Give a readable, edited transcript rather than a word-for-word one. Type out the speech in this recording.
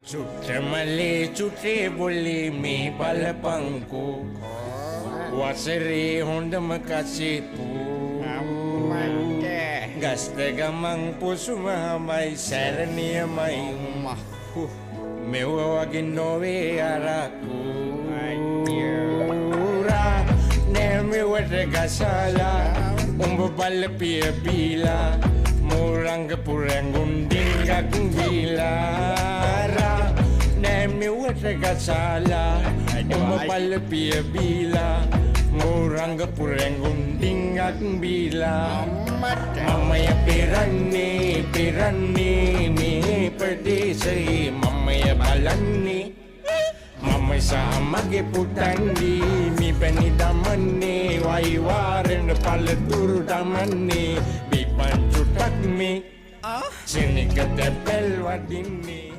චුට්ටමලේ චුටේ බොල්ලේ මේ බලපංකෝ වසරේ හොඳම කසේපු ගස්ත ගමන් පුසුම හමයි සැරණියමයි මෙව වගේ නොවේ අරකු නෑමෙවට ගසාලා උඹ බල්ල පිය බීලා මෝරංග පුරැංගුන් ඩිංගක් බීලා නෑමෙවට ගසාලා උඹ බල්ල පිය බීලා මෝරංග පුරැංගුන් ඩිංගක් බීලා මමය පෙරන්නේ මේ ප්‍රදේශයේ මමය බලන්නේ මම සාමගේ පුටන්දී මිපැණි දමන්නේ වයිවාරෙන් පළතුරු දමන්නේ බිපන් චුටක් මේ සෙනග තැපැල් වදින්නේ